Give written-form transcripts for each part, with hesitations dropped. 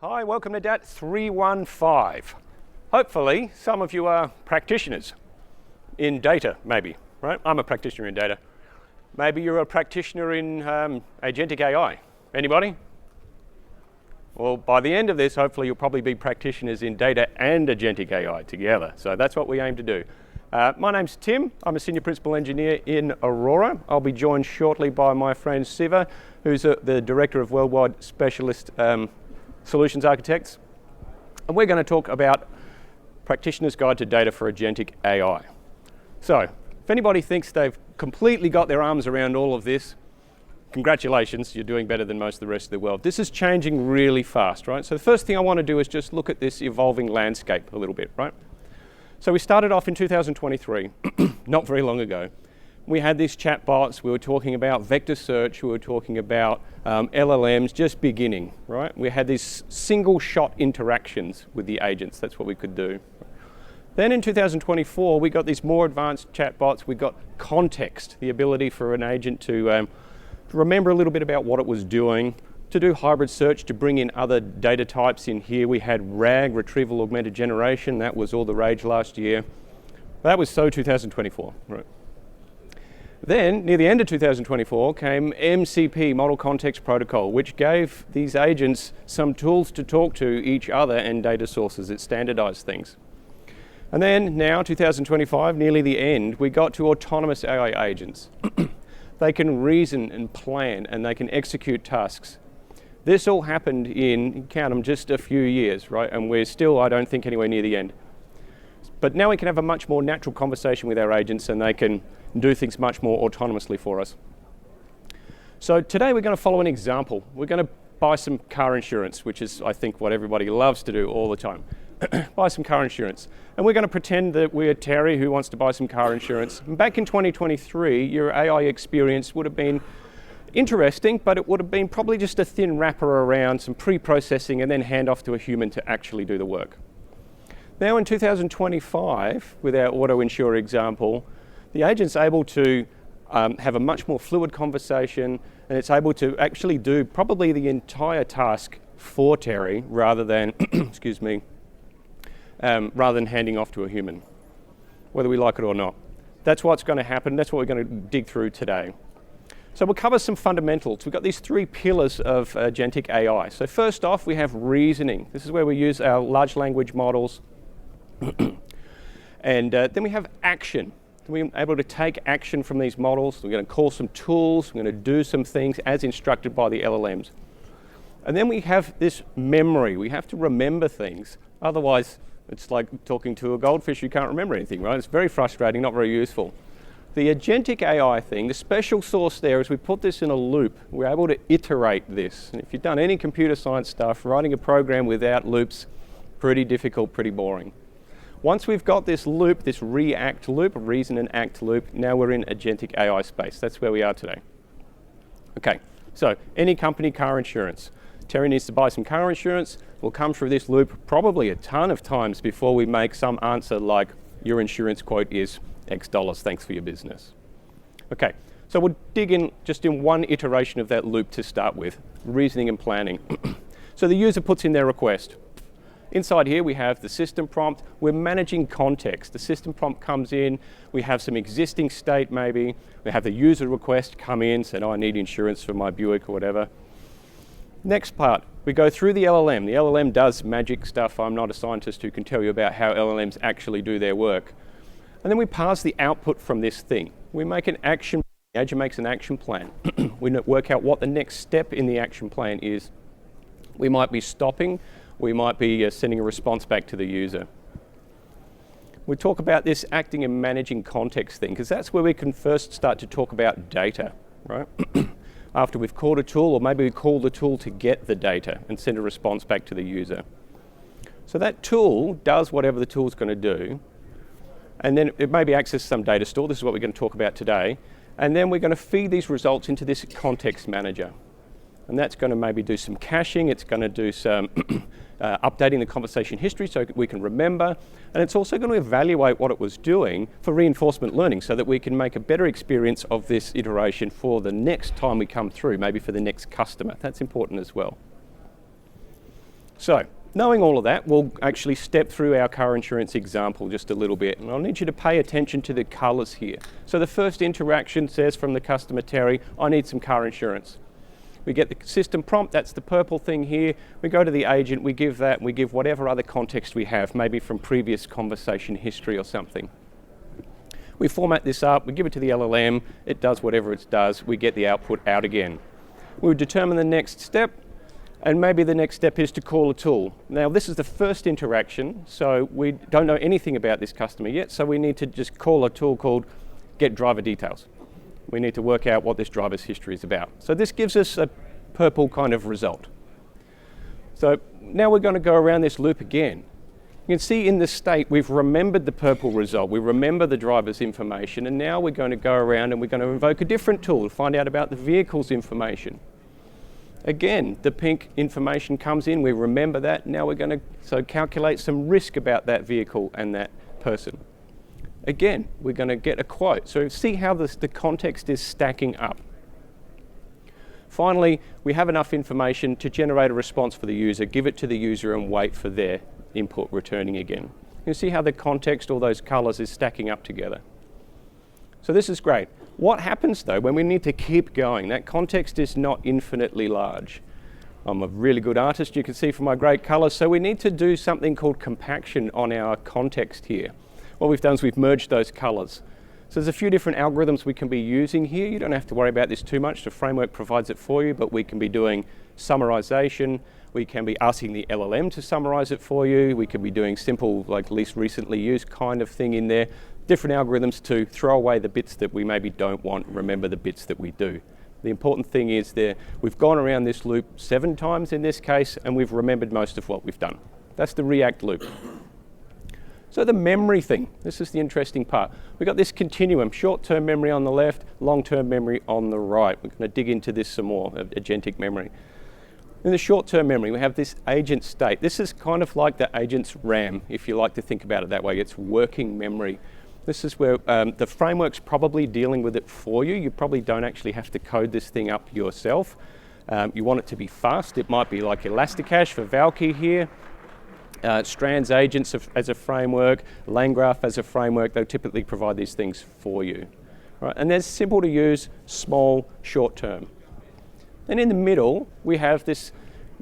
Hi, welcome to DAT315. Hopefully, some of you are practitioners in data, maybe, right? I'm a practitioner in data. Maybe you're a practitioner in Agentic AI. Anybody? Well, by the end of this, hopefully you'll probably be practitioners in data and Agentic AI together. So that's what we aim to do. My name's Tim. I'm a Senior Principal Engineer in Aurora. I'll be joined shortly by my friend Siva, who's the Director of Worldwide Specialist Solutions Architects. And we're going to talk about Practitioner's Guide to Data for Agentic AI. So, if anybody thinks they've completely got their arms around all of this, congratulations, you're doing better than most of the rest of the world. This is changing really fast, right? So the first thing I want to do is just look at this evolving landscape a little bit, right? So we started off in 2023, not very long ago. We had these chatbots, we were talking about vector search, we were talking about LLMs just beginning, right? We had these single shot interactions with the agents, that's what we could do. Then in 2024, we got these more advanced chatbots, we got context, the ability for an agent to remember a little bit about what it was doing, to do hybrid search, to bring in other data types in here. We had RAG, Retrieval Augmented Generation, that was all the rage last year. That was 2024, right? Then, near the end of 2024, came MCP, Model Context Protocol, which gave these agents some tools to talk to each other and data sources. It standardized things. And then, now, 2025, nearly the end, we got to autonomous AI agents. They can reason and plan, and they can execute tasks. This all happened in, count them, just a few years, right? And we're still, I don't think, anywhere near the end. But now we can have a much more natural conversation with our agents, and they can do things much more autonomously for us. So today we're going to follow an example. We're going to buy some car insurance, which is, I think, what everybody loves to do all the time. Buy some car insurance. And we're going to pretend that we're Terry who wants to buy some car insurance. And back in 2023, your AI experience would have been interesting, but it would have been probably just a thin wrapper around some pre-processing and then hand off to a human to actually do the work. Now in 2025, with our auto insurer example, the agent's able to have a much more fluid conversation, and it's able to actually do probably the entire task for Terry rather than, excuse me, rather than handing off to a human, whether we like it or not. That's what's going to happen. That's what we're going to dig through today. So we'll cover some fundamentals. We've got these three pillars of agentic AI. So first off, we have reasoning. This is where we use our large language models. And then we have action. We're able to take action from these models. We're going to call some tools. We're going to do some things as instructed by the LLMs. And then we have this memory. We have to remember things. Otherwise, it's like talking to a goldfish who can't remember anything, right? It's very frustrating, not very useful. The agentic AI thing, the special sauce there is we put this in a loop. We're able to iterate this. And if you've done any computer science stuff, writing a program without loops, pretty difficult, pretty boring. Once we've got this loop, this react loop, reason and act loop, now we're in agentic AI space. That's where we are today. Okay, so any company, car insurance. Terry needs to buy some car insurance. We'll come through this loop probably a ton of times before we make some answer like, your insurance quote is X dollars, thanks for your business. Okay, so we'll dig in just in one iteration of that loop to start with, reasoning and planning. So the user puts in their request. Inside here we have the system prompt. We're managing context. The system prompt comes in, we have some existing state maybe, we have the user request come in, saying, oh, I need insurance for my Buick or whatever. Next part, we go through the LLM. The LLM does magic stuff. I'm not a scientist who can tell you about how LLMs actually do their work. And then we pass the output from this thing. We make an action, the agent makes an action plan. We work out what the next step in the action plan is. We might be stopping, we might be sending a response back to the user. We talk about this acting and managing context thing, because that's where we can first start to talk about data, right? After we've called a tool, or maybe we call the tool to get the data and send a response back to the user. So that tool does whatever the tool's going to do, and then it maybe access some data store. This is what we're going to talk about today. And then we're going to feed these results into this context manager. And that's going to maybe do some caching. It's going to do some updating the conversation history so we can remember. And it's also going to evaluate what it was doing for reinforcement learning so that we can make a better experience of this iteration for the next time we come through, maybe for the next customer. That's important as well. So, knowing all of that, we'll actually step through our car insurance example just a little bit, and I'll need you to pay attention to the colours here. So the first interaction says from the customer, Terry, I need some car insurance. We get the system prompt, that's the purple thing here. We go to the agent, we give that, and we give whatever other context we have, maybe from previous conversation history or something. We format this up, we give it to the LLM, it does whatever it does, we get the output out again. We would determine the next step, and maybe the next step is to call a tool. Now this is the first interaction, so we don't know anything about this customer yet, so we need to just call a tool called get driver details. We need to work out what this driver's history is about. So this gives us a purple kind of result. So now we're going to go around this loop again. You can see in this state we've remembered the purple result, we remember the driver's information, and now we're going to go around and we're going to invoke a different tool to find out about the vehicle's information. Again, the pink information comes in, we remember that, now we're going to calculate some risk about that vehicle and that person. Again, we're going to get a quote. So see how the context is stacking up. Finally, we have enough information to generate a response for the user, give it to the user and wait for their input returning again. You can see how the context, all those colours, is stacking up together. So this is great. What happens though when we need to keep going? That context is not infinitely large. I'm a really good artist, you can see from my great colours, so we need to do something called compaction on our context here. What we've done is we've merged those colours. So there's a few different algorithms we can be using here. You don't have to worry about this too much. The framework provides it for you, but we can be doing summarization. We can be asking the LLM to summarize it for you. We can be doing simple, like least recently used kind of thing in there. Different algorithms to throw away the bits that we maybe don't want, remember the bits that we do. The important thing is there, we've gone around this loop 7 times in this case, and we've remembered most of what we've done. That's the React loop. So the memory thing, this is the interesting part. We've got this continuum, short-term memory on the left, long-term memory on the right. We're going to dig into this some more, agentic memory. In the short-term memory, we have this agent state. This is kind of like the agent's RAM, if you like to think about it that way. It's working memory. This is where the framework's probably dealing with it for you. You probably don't actually have to code this thing up yourself. You want it to be fast. It might be like Elasticache for Valkey here. Strands agents as a framework, LangGraph as a framework, they'll typically provide these things for you. Right? And they're simple to use, small, short term. And in the middle, we have this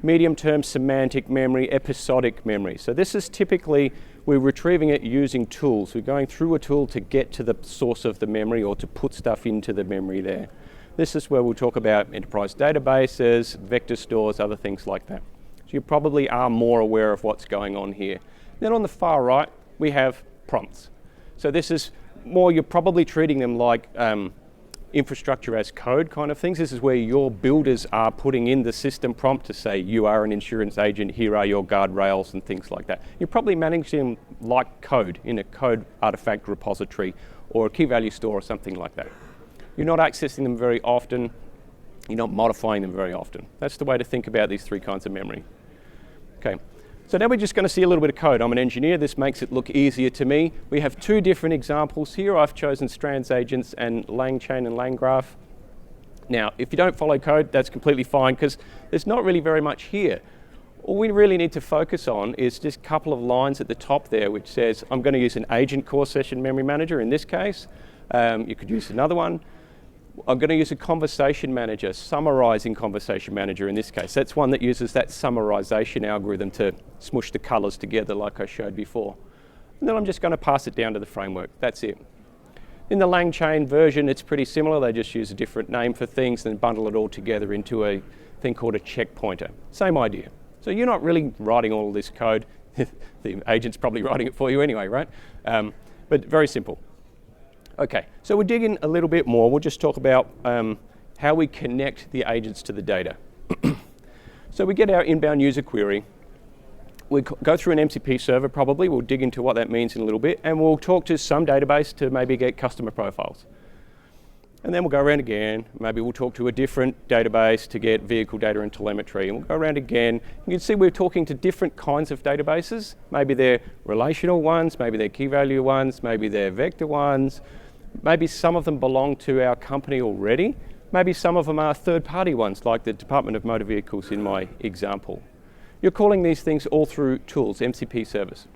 medium term semantic memory, episodic memory. So this is typically, we're retrieving it using tools. We're going through a tool to get to the source of the memory or to put stuff into the memory there. This is where we'll talk about enterprise databases, vector stores, other things like that. You probably are more aware of what's going on here. Then on the far right, we have prompts. So this is more, you're probably treating them like infrastructure as code kind of things. This is where your builders are putting in the system prompt to say, you are an insurance agent, here are your guardrails and things like that. You're probably managing them like code in a code artifact repository or a key value store or something like that. You're not accessing them very often. You're not modifying them very often. That's the way to think about these 3 kinds of memory. Okay, so now we're just going to see a little bit of code. I'm an engineer, this makes it look easier to me. We have 2 different examples here. I've chosen strands agents and LangChain and LangGraph. Now, if you don't follow code, that's completely fine because there's not really very much here. All we really need to focus on is just a couple of lines at the top there which says, I'm going to use an agent core session memory manager in this case. You could use another one. I'm going to use a conversation manager, summarizing conversation manager in this case. That's one that uses that summarization algorithm to smush the colors together like I showed before. And then I'm just going to pass it down to the framework. That's it. In the LangChain version, it's pretty similar. They just use a different name for things and bundle it all together into a thing called a checkpointer. Same idea. So you're not really writing all of this code. The agent's probably writing it for you anyway, right? But very simple. Okay, so we'll dig in a little bit more. We'll just talk about how we connect the agents to the data. So we get our inbound user query. We go through an MCP server probably. We'll dig into what that means in a little bit. And we'll talk to some database to maybe get customer profiles. And then we'll go around again. Maybe we'll talk to a different database to get vehicle data and telemetry. And we'll go around again. You can see we're talking to different kinds of databases. Maybe they're relational ones, maybe they're key value ones, maybe they're vector ones. Maybe some of them belong to our company already. Maybe some of them are third-party ones, like the Department of Motor Vehicles in my example. you're calling these things all through tools, MCP servers.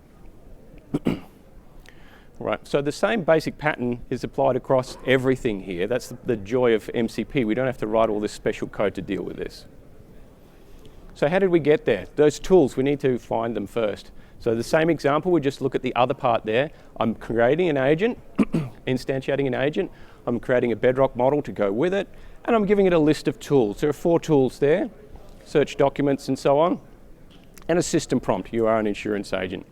Right, so the same basic pattern is applied across everything here. That's the joy of MCP. We don't have to write all this special code to deal with this. So how did we get there? Those tools, we need to find them first. So the same example, we just look at the other part there. I'm creating an agent, instantiating an agent. I'm creating a bedrock model to go with it, and I'm giving it a list of tools. There are 4 tools there, search documents and so on, and a system prompt. You are an insurance agent.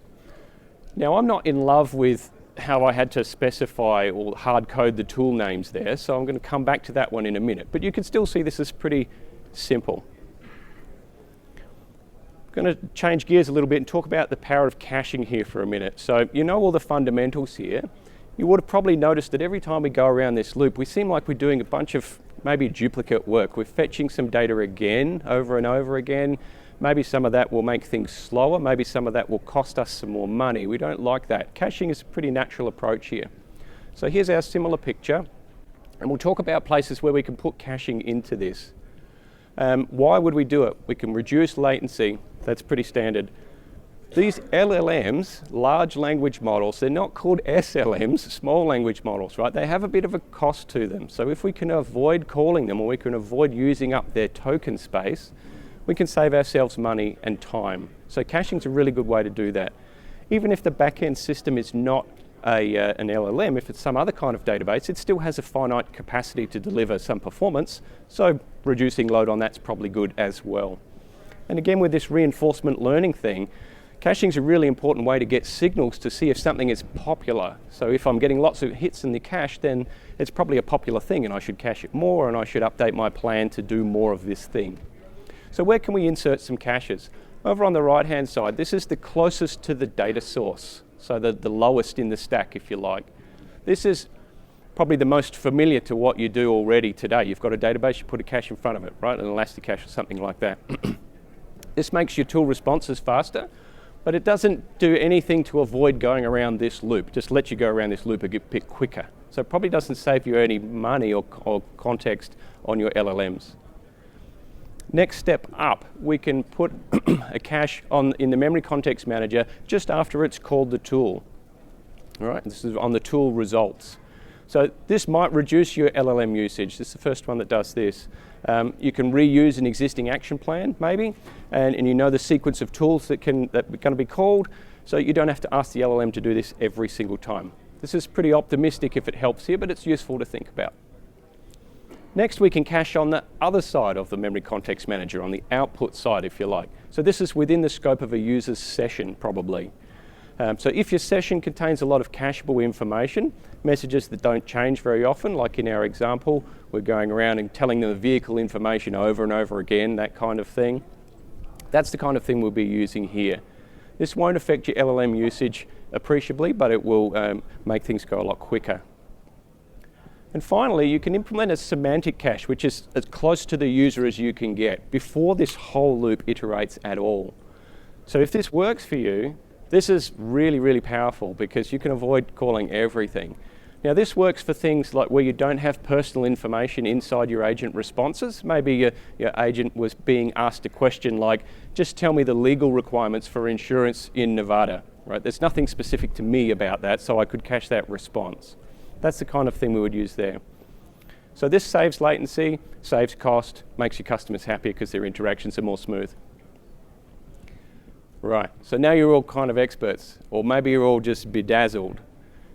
Now, I'm not in love with how I had to specify or hard code the tool names there, so I'm going to come back to that one in a minute. But you can still see this is pretty simple. I'm going to change gears a little bit and talk about the power of caching here for a minute. So you know all the fundamentals here. You would have probably noticed that every time we go around this loop, we seem like we're doing a bunch of maybe duplicate work. We're fetching some data again, over and over again. Maybe some of that will make things slower. Maybe some of that will cost us some more money. We don't like that. Caching is a pretty natural approach here. So here's our similar picture. And we'll talk about places where we can put caching into this. Why would we do it? We can reduce latency. That's pretty standard. These LLMs, large language models, they're not called SLMs, small language models, right? They have a bit of a cost to them. So if we can avoid calling them, or we can avoid using up their token space, we can save ourselves money and time. So caching is a really good way to do that. Even if the back-end system is not an LLM, if it's some other kind of database, it still has a finite capacity to deliver some performance, so reducing load on that's probably good as well. And again, with this reinforcement learning thing, caching is a really important way to get signals to see if something is popular. So if I'm getting lots of hits in the cache, then it's probably a popular thing and I should cache it more, and I should update my plan to do more of this thing. So where can we insert some caches? Over on the right-hand side, this is the closest to the data source, so the lowest in the stack, if you like. This is probably the most familiar to what you do already today. You've got a database, you put a cache in front of it, right? An Elasticache or something like that. This makes your tool responses faster, but it doesn't do anything to avoid going around this loop. Just lets you go around this loop a bit quicker. So it probably doesn't save you any money or context on your LLMs. Next step up, we can put a cache in the memory context manager just after it's called the tool. All right, this is on the tool results. So this might reduce your LLM usage. This is the first one that does this. You can reuse an existing action plan, maybe, and you know the sequence of tools that are going to be called, so you don't have to ask the LLM to do this every single time. This is pretty optimistic if it helps here, but it's useful to think about. Next, we can cache on the other side of the memory context manager, on the output side, if you like. So this is within the scope of a user's session, probably. So if your session contains a lot of cacheable information, messages that don't change very often, like in our example, we're going around and telling them the vehicle information over and over again, that kind of thing. That's the kind of thing we'll be using here. This won't affect your LLM usage appreciably, but it will make things go a lot quicker. And finally, you can implement a semantic cache, which is as close to the user as you can get before this whole loop iterates at all. So if this works for you, this is really, really powerful because you can avoid calling everything. Now, this works for things like where you don't have personal information inside your agent responses. Maybe your agent was being asked a question like, just tell me the legal requirements for insurance in Nevada, right? There's nothing specific to me about that, so I could cache that response. That's the kind of thing we would use there. So this saves latency, saves cost, makes your customers happier because their interactions are more smooth. Right, so now you're all kind of experts, or maybe you're all just bedazzled.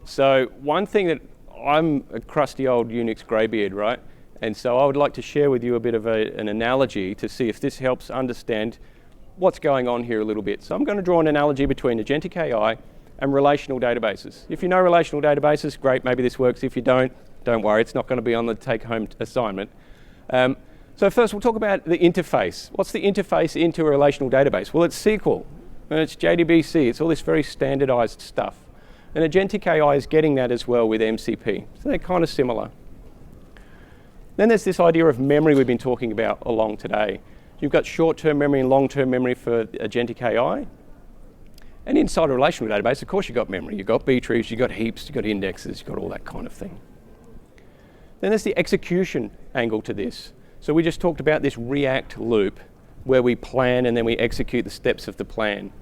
So one thing that I'm a crusty old Unix greybeard, right? And so I would like to share with you a bit of an analogy to see if this helps understand what's going on here a little bit. So I'm going to draw an analogy between Agentic AI and relational databases. If you know relational databases, great, maybe this works. If you don't worry, it's not going to be on the take-home assignment. So first we'll talk about the interface. What's the interface into a relational database? Well, it's SQL, and it's JDBC, it's all this very standardized stuff. And Agentic AI is getting that as well with MCP. So they're kind of similar. Then there's this idea of memory we've been talking about along today. You've got short-term memory and long-term memory for Agentic AI. And inside a relational database, of course, you've got memory. You've got B trees, you've got heaps, you've got indexes, you've got all that kind of thing. Then there's the execution angle to this. So we just talked about this React loop. where we plan and then we execute the steps of the plan.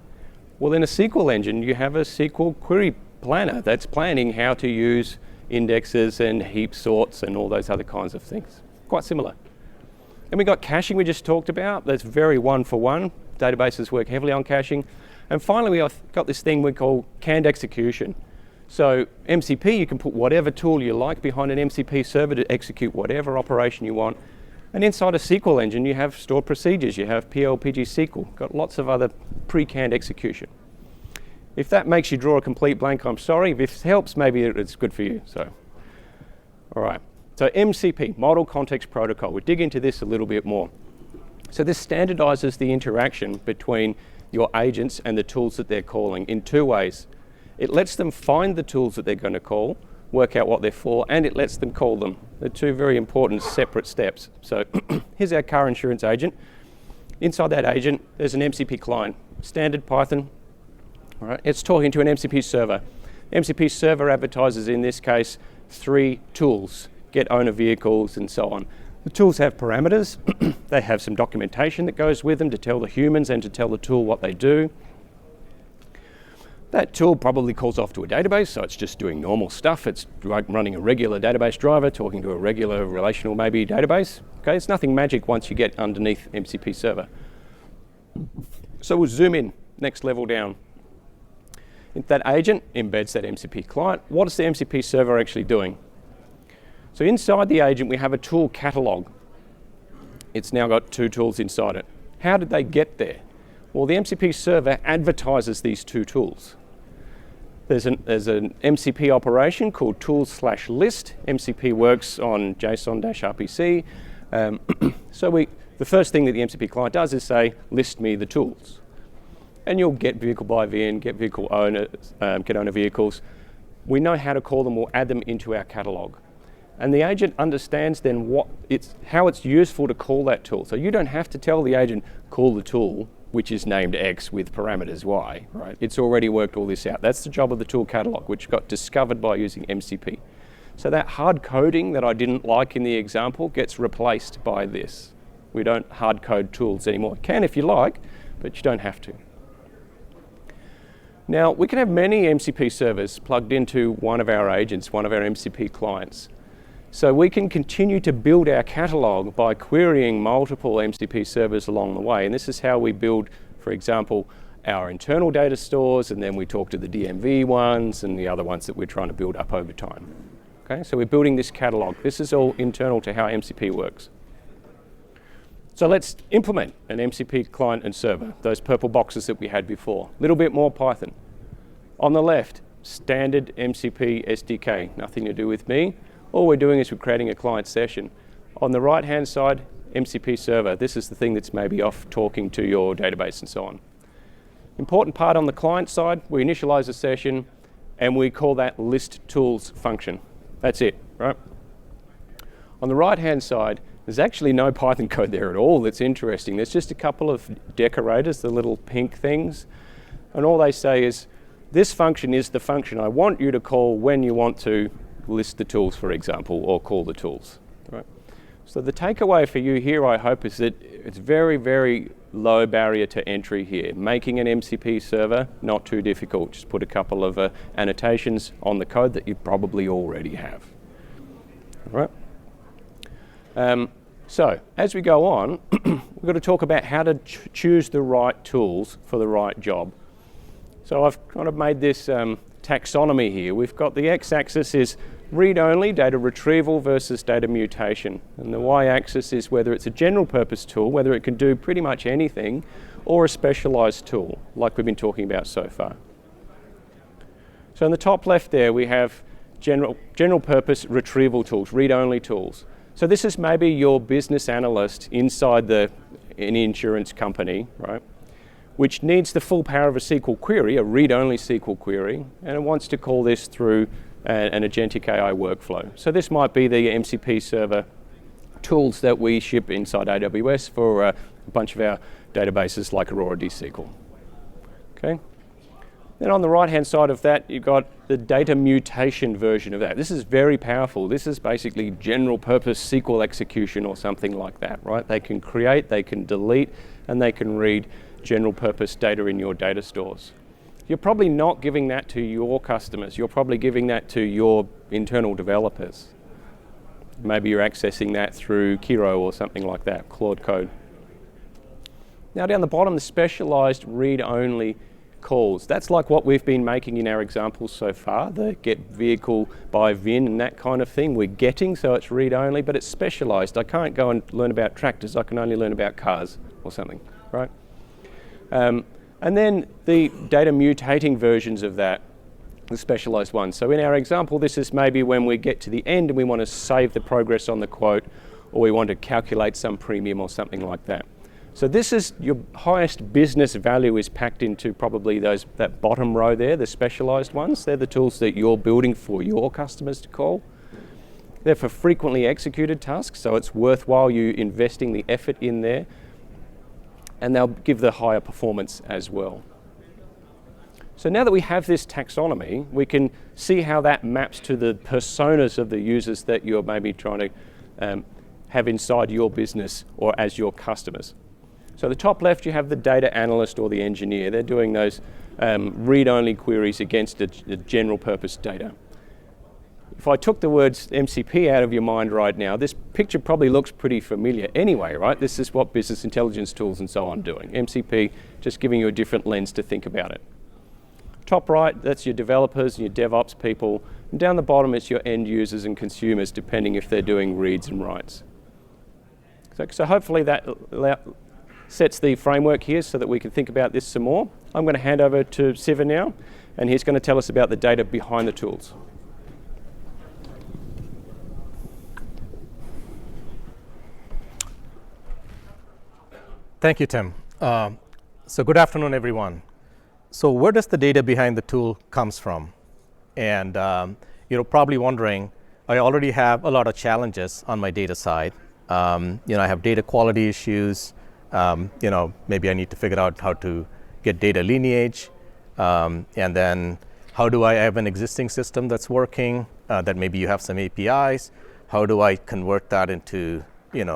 Well, in a SQL engine, you have a SQL query planner that's planning how to use indexes and heap sorts and all those other kinds of things. Quite similar. And we got caching we just talked about. That's very one-for-one. Databases work heavily on caching. And finally, we got this thing we call canned execution. So MCP, you can put whatever tool you like behind an MCP server to execute whatever operation you want. And inside a SQL engine, you have stored procedures. You have PL/PG SQL. Got lots of other pre-canned execution. If that makes you draw a complete blank, I'm sorry. If it helps, maybe it's good for you. So, all right. So MCP, Model Context Protocol. We'll dig into this a little bit more. So this standardizes the interaction between your agents and the tools that they're calling in two ways. It lets them find the tools that they're going to call, work out what they're for, and it lets them call them. They're two very important separate steps. So here's our car insurance agent. Inside that agent, there's an MCP client, standard Python. All right, it's talking to an MCP server. MCP server advertises, in this case, 3 tools, get owner vehicles and so on. The tools have parameters. They have some documentation that goes with them to tell the humans and to tell the tool what they do. That tool probably calls off to a database, so it's just doing normal stuff. It's like running a regular database driver, talking to a regular relational maybe database. Okay, it's nothing magic once you get underneath MCP server. So we'll zoom in, next level down. That agent embeds that MCP client. What is the MCP server actually doing? So inside the agent, we have a tool catalog. It's now got 2 tools inside it. How did they get there? Well, the MCP server advertises these 2 tools. There's an MCP operation called tools/list. MCP works on JSON-RPC. So the first thing that the MCP client does is say, list me the tools. And you'll get vehicle by VIN, get vehicle owner, get owner vehicles. We know how to call them or add them into our catalog. And the agent understands then how it's useful to call that tool. So you don't have to tell the agent, call the tool, which is named X with parameters Y, right? It's already worked all this out. That's the job of the tool catalog, which got discovered by using MCP. So that hard coding that I didn't like in the example gets replaced by this. We don't hard code tools anymore. You can if you like, but you don't have to. Now, we can have many MCP servers plugged into one of our agents, one of our MCP clients. So we can continue to build our catalog by querying multiple MCP servers along the way. And this is how we build, for example, our internal data stores, and then we talk to the DMV ones and the other ones that we're trying to build up over time. Okay, so we're building this catalog. This is all internal to how MCP works. So let's implement an MCP client and server, those purple boxes that we had before. A little bit more Python. On the left, standard MCP SDK, nothing to do with me. All we're doing is we're creating a client session. On the right-hand side, MCP server. This is the thing that's maybe off talking to your database and so on. Important part on the client side, we initialize a session and we call that list tools function. That's it, right? On the right-hand side, there's actually no Python code there at all. That's interesting. There's just a couple of decorators, the little pink things. And all they say is, this function is the function I want you to call when you want to list the tools, for example, or call the tools. Right? So the takeaway for you here, I hope, is that it's very, very low barrier to entry here. Making an MCP server, not too difficult. Just put a couple of annotations on the code that you probably already have. All right? So as we go on, we've got to talk about how to choose the right tools for the right job. So I've kind of made this taxonomy here. We've got the x-axis is read-only data retrieval versus data mutation. And the y-axis is whether it's a general purpose tool, whether it can do pretty much anything, or a specialized tool, like we've been talking about so far. So in the top left there, we have general purpose retrieval tools, read-only tools. So this is maybe your business analyst inside any insurance company, right? Which needs the full power of a SQL query, a read-only SQL query, and it wants to call this through an Agentic AI workflow. So this might be the MCP server tools that we ship inside AWS for a bunch of our databases like Aurora DSQL. Okay. Then on the right-hand side of that, you've got the data mutation version of that. This is very powerful. This is basically general purpose SQL execution or something like that, right? They can create, they can delete, and they can read general purpose data in your data stores. You're probably not giving that to your customers. You're probably giving that to your internal developers. Maybe you're accessing that through Kiro or something like that, Claude Code. Now down the bottom, the specialized read-only calls. That's like what we've been making in our examples so far, the get vehicle by VIN and that kind of thing. We're getting, so it's read-only, but it's specialized. I can't go and learn about tractors. I can only learn about cars or something, right? And then the data mutating versions of that, the specialized ones. So in our example, this is maybe when we get to the end and we want to save the progress on the quote, or we want to calculate some premium or something like that. So this is your highest business value is packed into probably that bottom row there, the specialized ones. They're the tools that you're building for your customers to call. They're for frequently executed tasks, so it's worthwhile you investing the effort in there. And they'll give the higher performance as well. So now that we have this taxonomy, we can see how that maps to the personas of the users that you're maybe trying to have inside your business or as your customers. So the top left, you have the data analyst or the engineer. They're doing those read-only queries against the general purpose data. If I took the words MCP out of your mind right now, this picture probably looks pretty familiar anyway, right? This is what business intelligence tools and so on are doing. MCP, just giving you a different lens to think about it. Top right, that's your developers and your DevOps people. And down the bottom, it's your end users and consumers, depending if they're doing reads and writes. So hopefully that sets the framework here so that we can think about this some more. I'm going to hand over to Siva now, and he's going to tell us about the data behind the tools. Thank you, Tim. So good afternoon, everyone. So where does the data behind the tool comes from? And you're probably wondering, I already have a lot of challenges on my data side. I have data quality issues. Maybe I need to figure out how to get data lineage. And then how do I have an existing system that's working, that maybe you have some APIs? How do I convert that into, an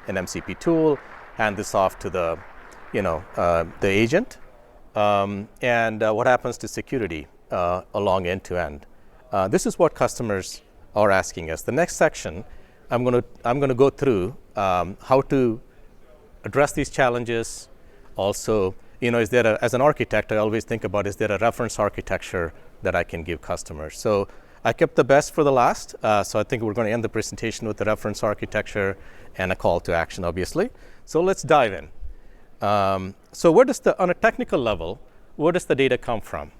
MCP tool, hand this off to the agent? And what happens to security along end to end? This is what customers are asking us. The next section, I'm going to go through how to address these challenges. Also, as an architect, I always think about, is there a reference architecture that I can give customers? So I kept the best for the last. So I think we're going to end the presentation with the reference architecture and a call to action, obviously. So let's dive in. So on a technical level, where does the data come from?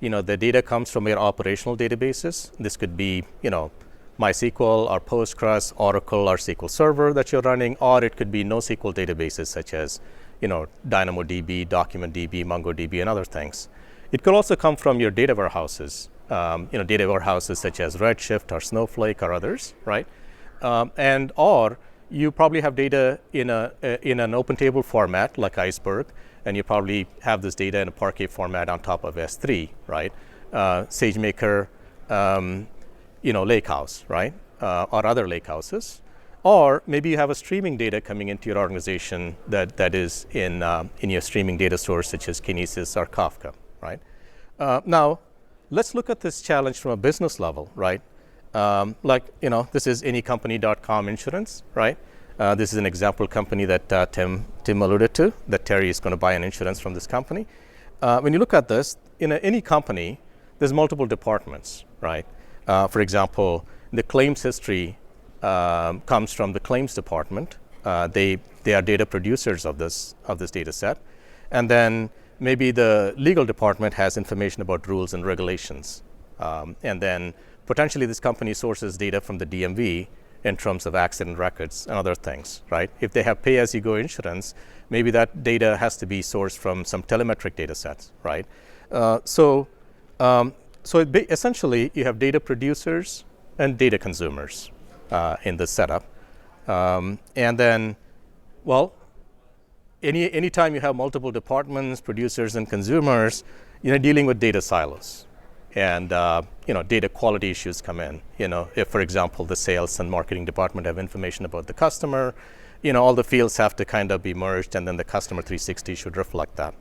The data comes from your operational databases. This could be, MySQL or Postgres, Oracle or SQL Server that you're running, or it could be NoSQL databases such as, DynamoDB, DocumentDB, MongoDB, and other things. It could also come from your data warehouses, data warehouses such as Redshift or Snowflake or others, right? Or you probably have data in an open table format like Iceberg, and you probably have this data in a Parquet format on top of S3, right? SageMaker, Lakehouse, right? Or other lakehouses. Or maybe you have a streaming data coming into your organization that is in your streaming data source, such as Kinesis or Kafka, right? Now, let's look at this challenge from a business level, right? This is anycompany.com insurance, right? This is an example company that Tim alluded to, that Terry is going to buy an insurance from this company. When you look at this, in any company, there's multiple departments, right? For example, the claims history comes from the claims department. They are data producers of this data set. And then maybe the legal department has information about rules and regulations. And then potentially this company sources data from the DMV in terms of accident records and other things, right? If they have pay-as-you-go insurance, maybe that data has to be sourced from some telemetric data sets, right? Essentially, you have data producers and data consumers in this setup. And then, anytime you have multiple departments, producers and consumers, dealing with data silos. And data quality issues come in. If, for example, the sales and marketing department have information about the customer, all the fields have to kind of be merged, and then the customer 360 should reflect that,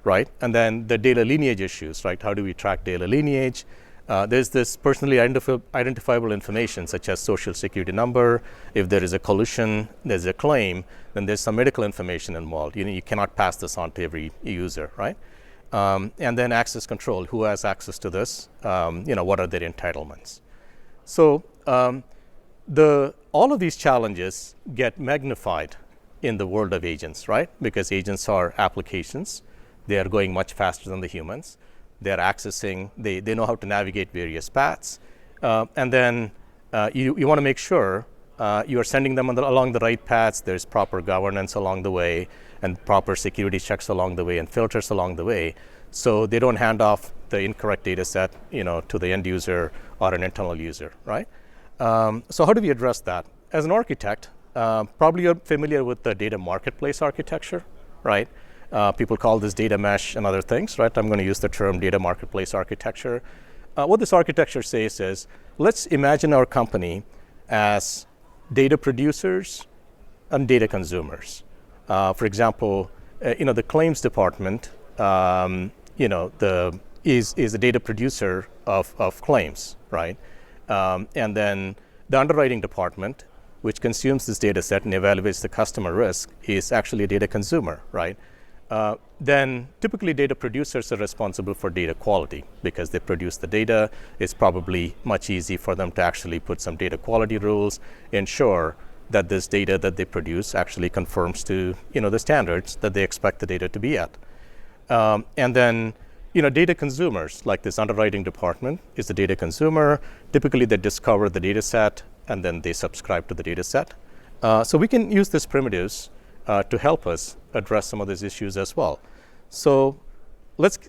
right? And then the data lineage issues, right? How do we track data lineage? There's this personally identifiable information, such as social security number. If there is a collision, there's a claim, then there's some medical information involved. You cannot pass this on to every user, right? And then access control. Who has access to this? What are their entitlements? So all of these challenges get magnified in the world of agents, right? Because agents are applications. They are going much faster than the humans. They're accessing, they know how to navigate various paths. And then you want to make sure you are sending them along the right paths. There's proper governance along the way, and proper security checks along the way, and filters along the way, so they don't hand off the incorrect data set to the end user or an internal user, right? So how do we address that? As an architect, probably you're familiar with the data marketplace architecture, right? People call this data mesh and other things, right? I'm going to use the term data marketplace architecture. What this architecture says is, let's imagine our company as data producers and data consumers. For example, the claims department, is a data producer of claims, right? And then the underwriting department, which consumes this data set and evaluates the customer risk, is actually a data consumer, right? Then typically data producers are responsible for data quality because they produce the data. It's probably much easier for them to actually put some data quality rules, ensure that this data that they produce actually conforms to the standards that they expect the data to be at. And then data consumers, like this underwriting department, is the data consumer. Typically they discover the data set and then they subscribe to the data set. So we can use these primitives to help us address some of these issues as well. So let's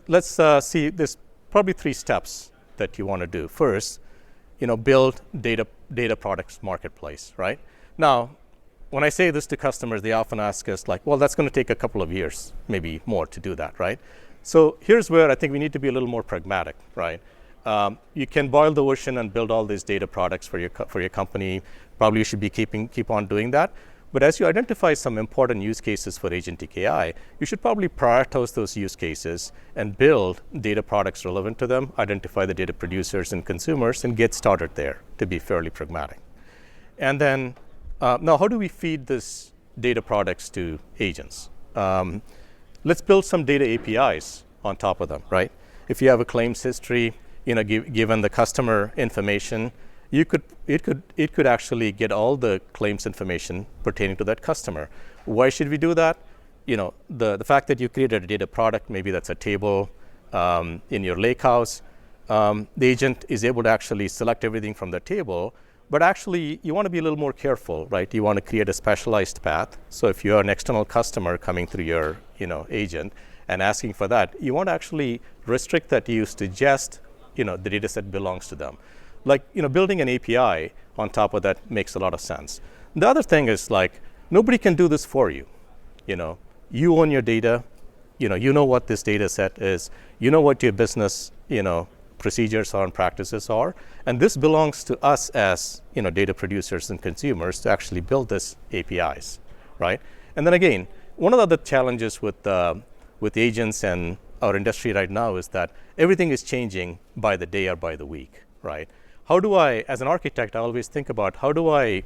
see. There's probably 3 steps that you want to do. First, build data products marketplace, right? Now, when I say this to customers, they often ask us like, well, that's going to take a couple of years, maybe more, to do that, right? So here's where I think we need to be a little more pragmatic, right? You can boil the ocean and build all these data products for your company. Probably you should be keep on doing that. But as you identify some important use cases for Agentic AI, you should probably prioritize those use cases and build data products relevant to them, identify the data producers and consumers, and get started there, to be fairly pragmatic. And then, now how do we feed this data products to agents? Let's build some data APIs on top of them, right? If you have a claims history, given the customer information, it could actually get all the claims information pertaining to that customer. Why should we do that? The fact that you created a data product, maybe that's a table in your lakehouse, the agent is able to actually select everything from the table, but actually you want to be a little more careful, right? You want to create a specialized path. So if you're an external customer coming through your agent and asking for that, you want to actually restrict that use to just the data set belongs to them. Like, building an API on top of that makes a lot of sense. The other thing is, like, nobody can do this for you. You own your data. You know what this data set is. You know what your business, procedures are and practices are. And this belongs to us as, data producers and consumers to actually build this APIs, right? And then again, one of the other challenges with agents and our industry right now is that everything is changing by the day or by the week, right? How do I, as an architect, I always think about how do I,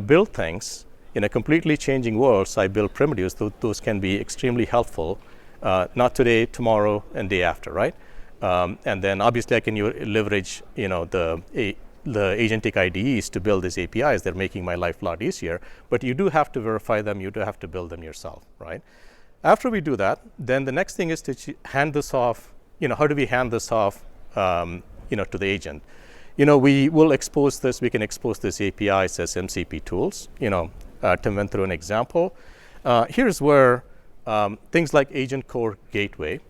build things in a completely changing world. So I build primitives. Those can be extremely helpful, not today, tomorrow, and day after, right? And then obviously I can leverage, the agentic IDEs to build these APIs. They're making my life a lot easier. But you do have to verify them. You do have to build them yourself, right? After we do that, then the next thing is to hand this off. How do we hand this off, to the agent? We will expose this. We can expose this APIs as MCP tools. Tim went through an example. Here's where things like Agent Core Gateway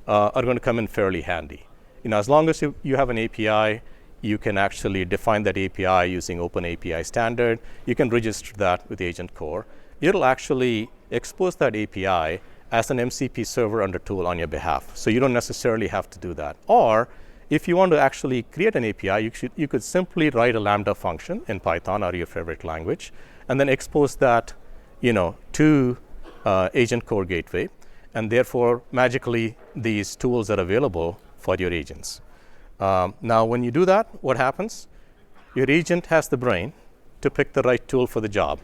are going to come in fairly handy. As long as you have an API, you can actually define that API using Open API standard. You can register that with Agent Core. it'll actually expose that API as an MCP server under tool on your behalf. So you don't necessarily have to do that. Or if you want to actually create an API, you could simply write a Lambda function in Python or your favorite language, and then expose that, to Agent Core Gateway, and therefore magically these tools are available for your agents. Now, when you do that, what happens? Your agent has the brain to pick the right tool for the job.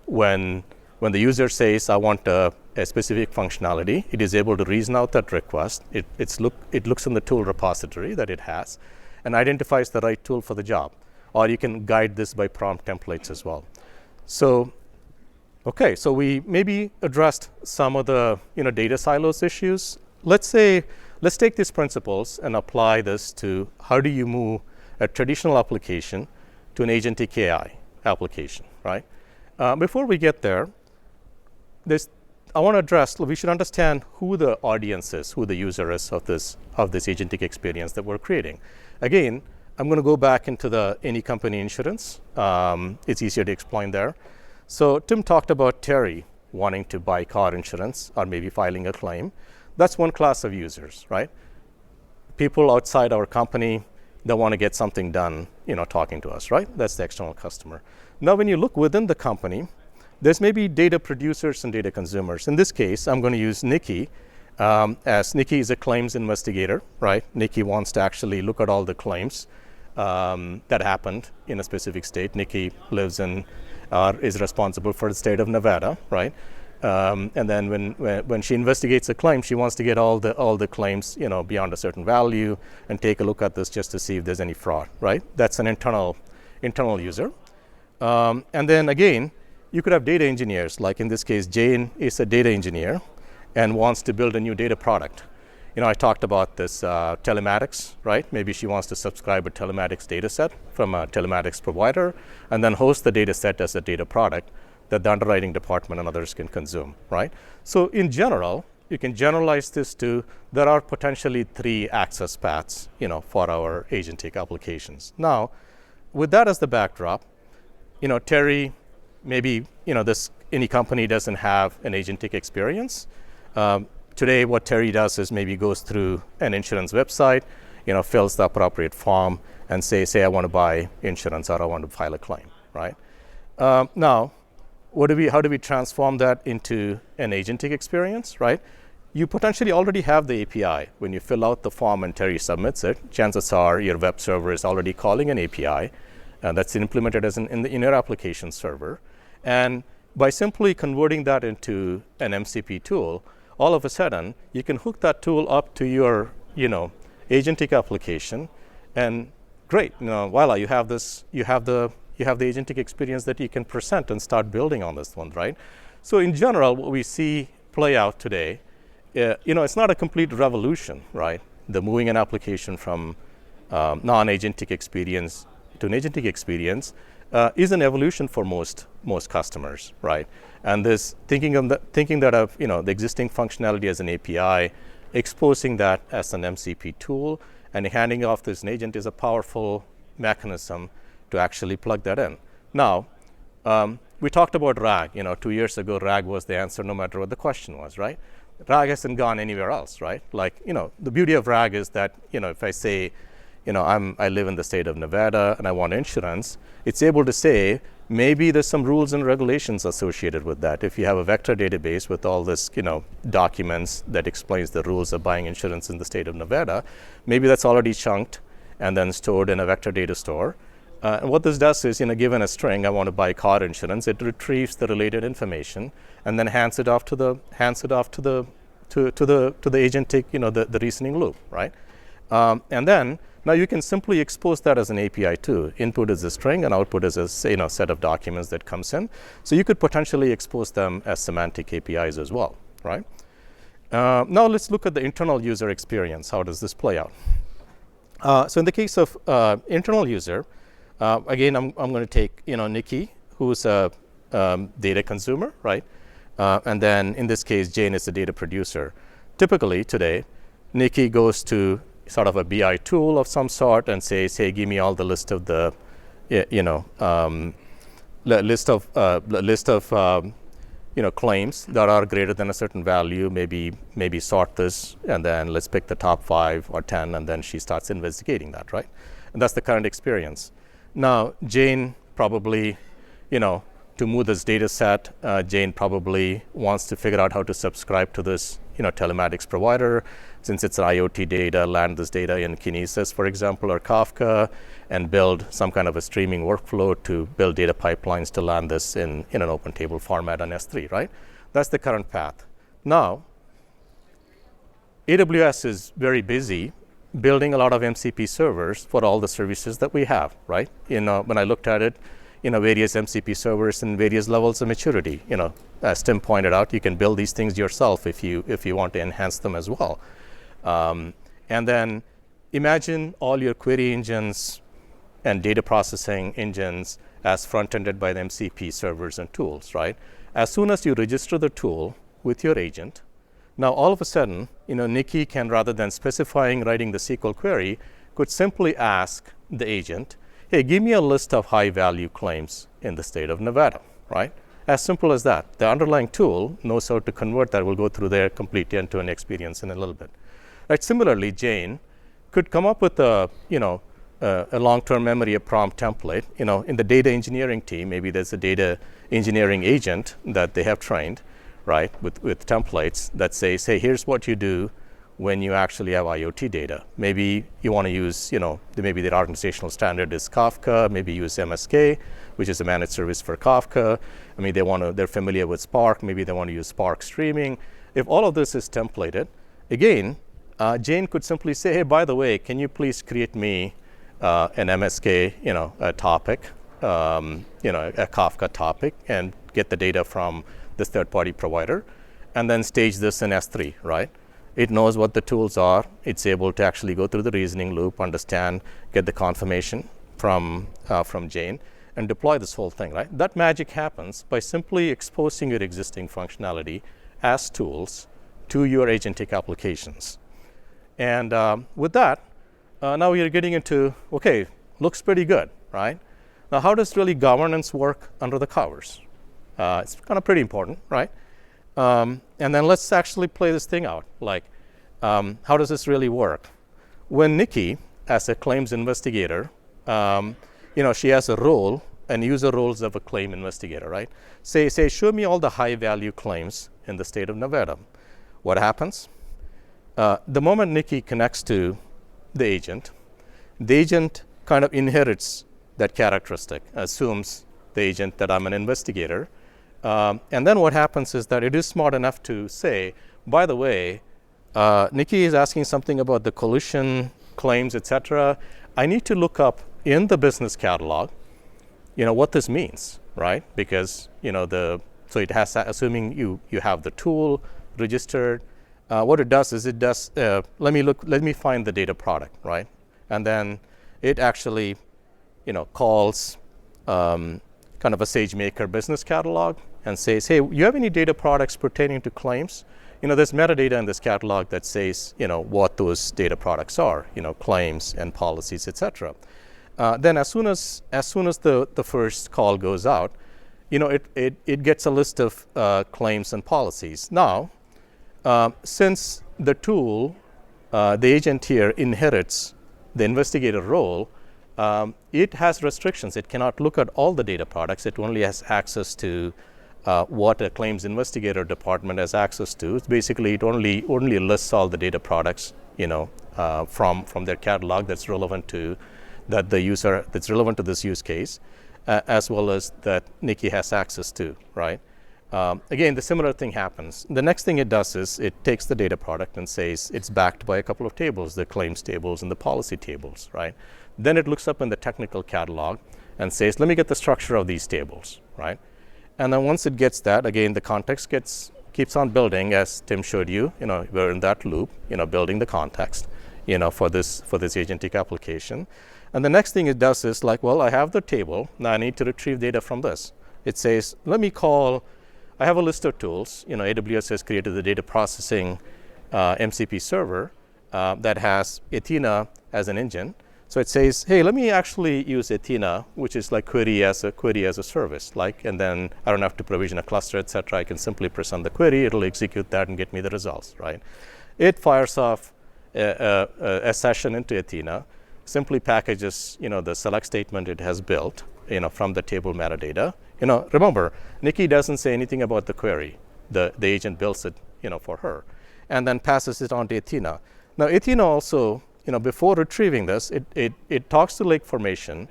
When the user says, I want a specific functionality, it is able to reason out that request. It looks in the tool repository that it has and identifies the right tool for the job. Or you can guide this by prompt templates as well. So we maybe addressed some of the data silos issues. Let's take these principles and apply this to how do you move a traditional application to an agentic AI application, right? Before we get there, I want to address, we should understand who the audience is, who the user is of this agentic experience that we're creating. Again, I'm going to go back into any company insurance. It's easier to explain there. So Tim talked about Terry wanting to buy car insurance or maybe filing a claim. That's one class of users, right? People outside our company that want to get something done, talking to us, right? That's the external customer. Now, when you look within the company, there's maybe data producers and data consumers. In this case, I'm going to use Nikki, as Nikki is a claims investigator, right? Nikki wants to actually look at all the claims that happened in a specific state. Nikki lives is responsible for the state of Nevada, right? And then when she investigates a claim, she wants to get all the claims, beyond a certain value and take a look at this just to see if there's any fraud, right? That's an internal user. And then again, you could have data engineers, like in this case, Jane is a data engineer and wants to build a new data product. I talked about this telematics, right? Maybe she wants to subscribe a telematics data set from a telematics provider and then host the data set as a data product that the underwriting department and others can consume, right? So in general, you can generalize this to, there are potentially 3 access paths, for our agentic applications. Now, with that as the backdrop, Terry, maybe, any company doesn't have an agentic experience. Today, what Terry does is maybe goes through an insurance website, fills the appropriate form and say I want to buy insurance or I want to file a claim, right? Now, how do we transform that into an agentic experience, right? You potentially already have the API. When you fill out the form and Terry submits it, chances are your web server is already calling an API that's implemented in your application server. And by simply converting that into an MCP tool, all of a sudden, you can hook that tool up to your, agentic application, and great, voila, you have the agentic experience that you can present and start building on this one, right? So in general, what we see play out today, it's not a complete revolution, right? The moving an application from non-agentic experience to an agentic experience is an evolution for most customers, right? And this thinking that of the existing functionality as an API, exposing that as an MCP tool, and handing off this an agent is a powerful mechanism to actually plug that in. Now, we talked about RAG. 2 years ago, RAG was the answer no matter what the question was, right? RAG hasn't gone anywhere else, right? Like, the beauty of RAG is that, if I say, I live in the state of Nevada and I want insurance, it's able to say, maybe there's some rules and regulations associated with that. If you have a vector database with all this, documents that explains the rules of buying insurance in the state of Nevada, maybe that's already chunked and then stored in a vector data store. And what this does is, given a string, I want to buy car insurance, it retrieves the related information and then hands it off to the agentic, the reasoning loop, right? And then now you can simply expose that as an API too. Input is a string and output is a set of documents that comes in. So you could potentially expose them as semantic APIs as well, right? Now let's look at the internal user experience. How does this play out? So in the case of internal user, again, I'm going to take Nikki, who's a data consumer, right? And then in this case, Jane is the data producer. Typically today, Nikki goes to sort of a BI tool of some sort and says, hey, give me all the list of the claims that are greater than a certain value, maybe sort this, and then let's pick the top 5 or 10, and then she starts investigating that, right? And that's the current experience. Now, Jane probably, to move this data set, Jane probably wants to figure out how to subscribe to this, telematics provider. Since it's IoT data, land this data in Kinesis, for example, or Kafka, and build some kind of a streaming workflow to build data pipelines to land this in an open table format on S3, right? That's the current path. Now, AWS is very busy building a lot of MCP servers for all the services that we have, right? When I looked at it, various MCP servers and various levels of maturity. As Tim pointed out, you can build these things yourself if you want to enhance them as well. And then imagine all your query engines and data processing engines as front-ended by the MCP servers and tools, right? As soon as you register the tool with your agent, now all of a sudden, Nikki can, rather than specifying writing the SQL query, could simply ask the agent, hey, give me a list of high-value claims in the state of Nevada, right? As simple as that. The underlying tool knows how to convert that. We'll go through their complete end-to-end experience in a little bit. Right? Similarly, Jane could come up with a long-term memory, a prompt template. In the data engineering team, maybe there's a data engineering agent that they have trained, right, with templates that says, hey, here's what you do when you actually have IoT data. Maybe you want to use, maybe their organizational standard is Kafka, maybe use MSK, which is a managed service for Kafka. I mean, they're familiar with Spark, maybe they want to use Spark streaming. If all of this is templated, again, Jane could simply say, hey, by the way, can you please create me an MSK, a topic, a Kafka topic, and get the data from this third-party provider, and then stage this in S3, right? It knows what the tools are. It's able to actually go through the reasoning loop, understand, get the confirmation from Jane, and deploy this whole thing, right? That magic happens by simply exposing your existing functionality as tools to your agentic applications. And with that, now we are getting into, okay, looks pretty good, right? Now, how does really governance work under the covers? It's kind of pretty important, right? And then let's actually play this thing out. Like, how does this really work? When Nikki, as a claims investigator, she has a role, and user roles of a claim investigator, right? Say, show me all the high-value claims in the state of Nevada. What happens? The moment Nikki connects to the agent kind of inherits that characteristic, assumes the agent that I'm an investigator. And then what happens is that it is smart enough to say, by the way, Nikki is asking something about the collision claims, et cetera. I need to look up in the business catalog, what this means, right? Because, so it has, assuming you have the tool registered, what it does is let me find the data product, right? And then it actually, calls kind of a SageMaker business catalog and says, hey, you have any data products pertaining to claims? There's metadata in this catalog that says, what those data products are, claims and policies, et cetera. Then as soon as the first call goes out, it gets a list of claims and policies. Now, since the tool, the agent here inherits the investigator role, it has restrictions. It cannot look at all the data products. It only has access to what a claims investigator department has access to. It's basically, it only lists all the data products, from their catalog that's relevant to that's relevant to this use case, as well as that Nikki has access to, right? Again, the similar thing happens. The next thing it does is it takes the data product and says it's backed by a couple of tables, the claims tables and the policy tables, right? Then it looks up in the technical catalog and says, let me get the structure of these tables, right? And then once it gets that, again, the context keeps on building, as Tim showed you. We're in that loop, building the context, for this agentic application. And the next thing it does is like, well, I have the table. Now I need to retrieve data from this. It says, I have a list of tools. AWS has created the data processing MCP server that has Athena as an engine. So it says, hey, let me actually use Athena, which is like query as a service, and then I don't have to provision a cluster, et cetera. I can simply present the query, it'll execute that and get me the results, right? It fires off a session into Athena, simply packages, the select statement it has built, from the table metadata. Remember, Nikki doesn't say anything about the query. The agent builds it, for her, and then passes it on to Athena. Now, Athena also, before retrieving this, it talks to lake formation,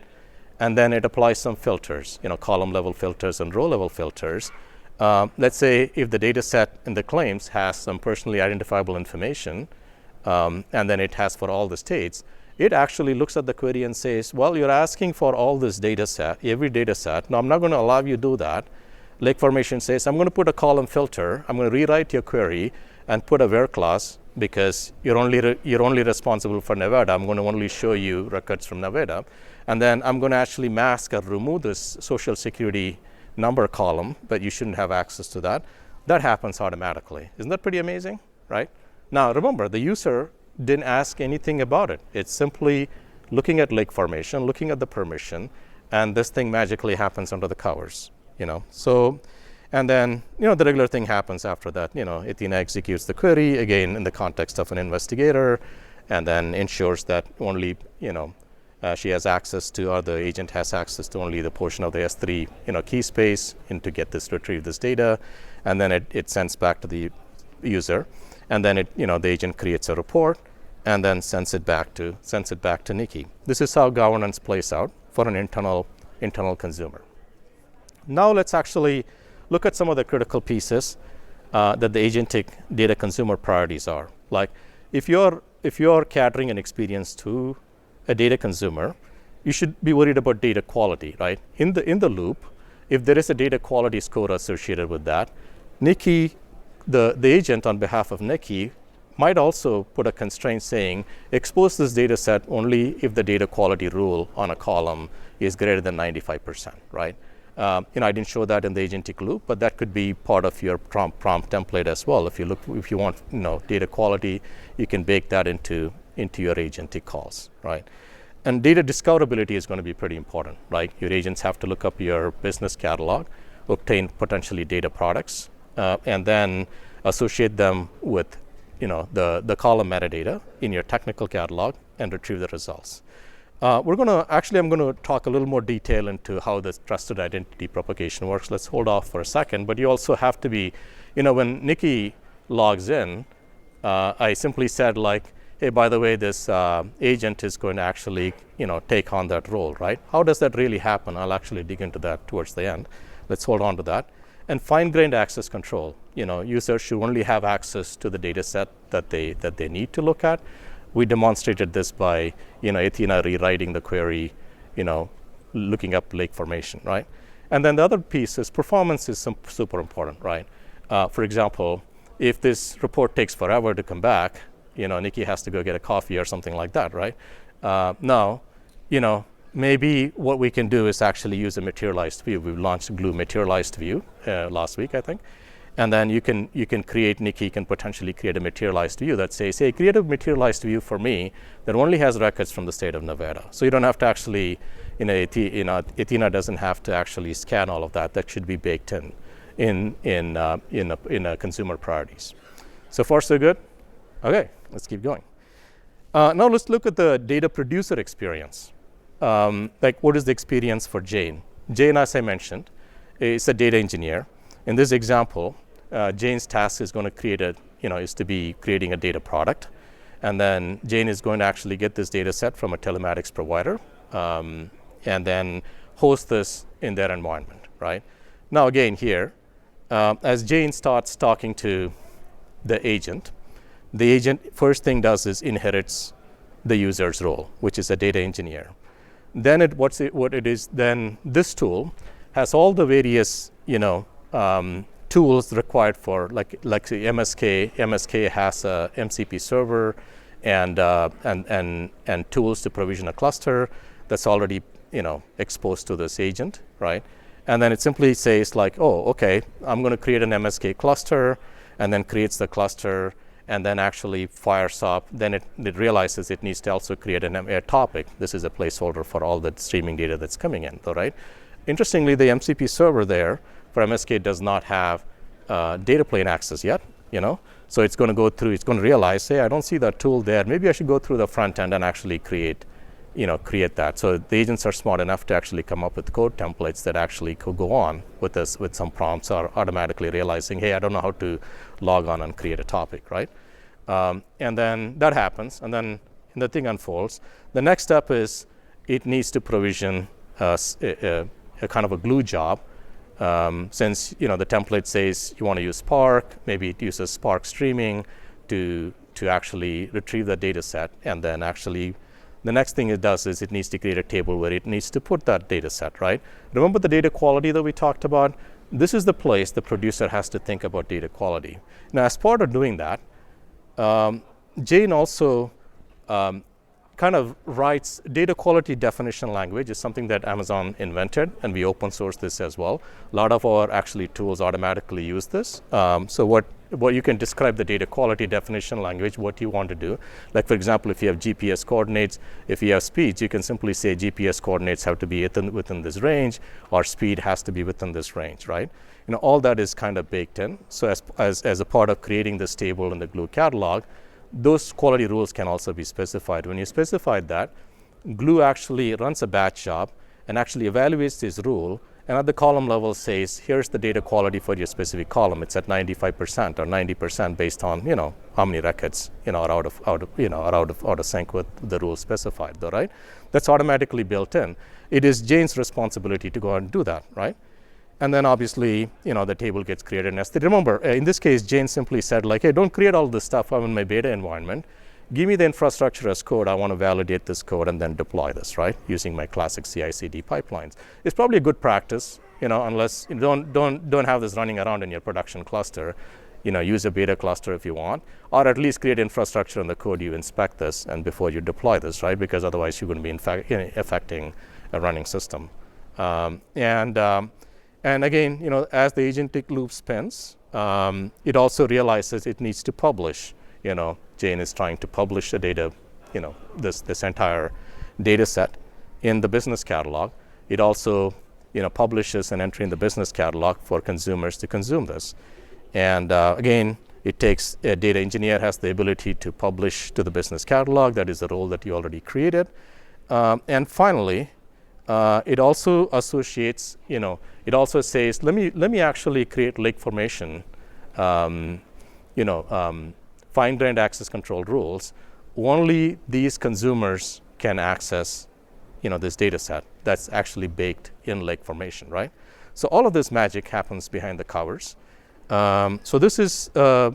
and then it applies some filters, column level filters and row level filters. Let's say if the data set in the claims has some personally identifiable information, and then it has for all the states, it actually looks at the query and says, well, you're asking for all this data set, every data set. Now, I'm not going to allow you to do that. Lake formation says, I'm going to put a column filter. I'm going to rewrite your query and put a where clause, because you're only responsible for Nevada. I'm going to only show you records from Nevada. And then I'm going to actually mask or remove this social security number column, but you shouldn't have access to that. That happens automatically. Isn't that pretty amazing, right? Now, remember, the user didn't ask anything about it. It's simply looking at lake formation, looking at the permission, and this thing magically happens under the covers, So, and then, the regular thing happens after that. Athena executes the query, again, in the context of an investigator, and then ensures that only, she has access to, or the agent has access to only the portion of the S3, key space to retrieve this data, and then it sends back to the user. And then the agent creates a report and then sends it back to Nikki. This is how governance plays out for an internal consumer. Now let's actually look at some of the critical pieces that the agentic data consumer priorities are. Like if you're catering an experience to a data consumer, you should be worried about data quality, right? In the loop, if there is a data quality score associated with that, Nikki, the agent on behalf of Nikki, might also put a constraint saying, expose this data set only if the data quality rule on a column is greater than 95%, right? I didn't show that in the agentic loop, but that could be part of your prompt template as well. If you want data quality, you can bake that into your agentic calls, right? And data discoverability is going to be pretty important, right? Your agents have to look up your business catalog, obtain potentially data products, and then associate them with the column metadata in your technical catalog and retrieve the results. I'm going to talk a little more detail into how this trusted identity propagation works. Let's hold off for a second, but you also have to be, when Nikki logs in, I simply said hey, by the way, this agent is going to actually, take on that role, right? How does that really happen? I'll actually dig into that towards the end. Let's hold on to that. And fine-grained access control. Users should only have access to the data set that they need to look at. We demonstrated this by, Athena rewriting the query, looking up lake formation, right? And then the other piece is performance is super important, right? For example, if this report takes forever to come back, Nikki has to go get a coffee or something like that, right? Now, maybe what we can do is actually use a materialized view. We launched Glue materialized view last week, I think. And then Nikki can potentially create a materialized view that says, hey, create a materialized view for me that only has records from the state of Nevada. So you don't have to actually, Athena doesn't have to actually scan all of that. That should be baked in consumer priorities. So far, so good? Okay, let's keep going. Now let's look at the data producer experience. What is the experience for Jane? Jane, as I mentioned, is a data engineer. In this example, Jane's task is going to is to be creating a data product. And then Jane is going to actually get this data set from a telematics provider and then host this in their environment, right? Now again here, as Jane starts talking to the agent first thing does is inherits the user's role, which is a data engineer. Then then this tool has all the various tools required for like the MSK. MSK has a MCP server and tools to provision a cluster that's already exposed to this agent, right? And then it simply says oh, okay, I'm going to create an MSK cluster, and then creates the cluster, and then actually fires up. Then it realizes it needs to also create a topic. This is a placeholder for all the streaming data that's coming in, though, right? Interestingly, the MCP server there for MSK does not have data plane access yet, So it's going to go through, it's going to realize, hey, I don't see that tool there. Maybe I should go through the front end and actually create that. So the agents are smart enough to actually come up with code templates that actually could go on with this, with some prompts, or automatically realizing, hey, I don't know how to log on and create a topic, right? And then that happens, and then the thing unfolds. The next step is it needs to provision a kind of a glue job. Since the template says you want to use Spark, maybe it uses Spark streaming to actually retrieve the data set, and then actually the next thing it does is it needs to create a table where it needs to put that data set, right? Remember the data quality that we talked about? This is the place the producer has to think about data quality. Now, as part of doing that, Jane also kind of writes data quality definition language. Is something that Amazon invented, and we open source this as well. A lot of our actually tools automatically use this. So what you can describe the data quality definition language, what you want to do. Like, for example, if you have GPS coordinates, if you have speeds, you can simply say GPS coordinates have to be within this range, or speed has to be within this range, right? All that is kind of baked in. So as a part of creating this table in the Glue catalog, those quality rules can also be specified. When you specify that, Glue actually runs a batch job and actually evaluates this rule, and at the column level says, here's the data quality for your specific column. It's at 95% or 90% based on how many records are out of sync with the rule specified, though, right? That's automatically built in. It is Jane's responsibility to go and do that, right? And then obviously, the table gets created and nested. Remember, in this case, Jane simply said, like, hey, don't create all this stuff. I'm in my beta environment. Give me the infrastructure as code. I want to validate this code and then deploy this, right? Using my classic CI/CD pipelines. It's probably a good practice, unless you don't have this running around in your production cluster. Use a beta cluster if you want, or at least create infrastructure in the code. You inspect this and before you deploy this, right? Because otherwise you're going to be affecting a running system. And again, as the agentic loop spins, it also realizes it needs to publish. Jane is trying to publish the data, this entire data set in the business catalog. It also, publishes an entry in the business catalog for consumers to consume this. And again, it takes a data engineer has the ability to publish to the business catalog. That is the role that you already created. And finally, it also associates, it also says, let me actually create lake formation, fine-grained access control rules. Only these consumers can access, this data set that's actually baked in lake formation, right? So all of this magic happens behind the covers. So this is a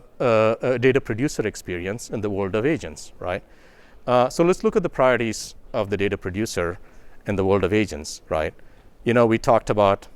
data producer experience in the world of agents, right? So let's look at the priorities of the data producer in the world of agents, right? We talked about,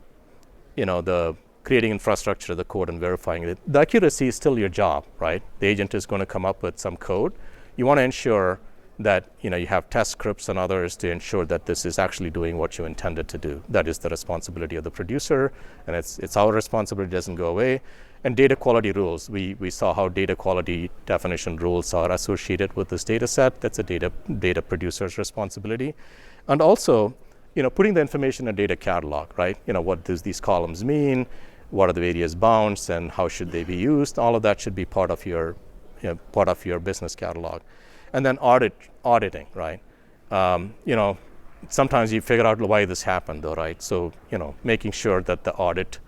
the creating infrastructure, the code, and verifying it. The accuracy is still your job, right? The agent is going to come up with some code. You want to ensure that, you have test scripts and others to ensure that this is actually doing what you intended to do. That is the responsibility of the producer, and it's our responsibility, it doesn't go away. And data quality rules. We saw how data quality definition rules are associated with this data set. That's a data producer's responsibility. And also, putting the information in a data catalog, right? What does these columns mean? What are the various bounds, and how should they be used? All of that should be part of your business catalog. And then auditing, right? Sometimes you figure out why this happened, though, right? So, making sure that the audit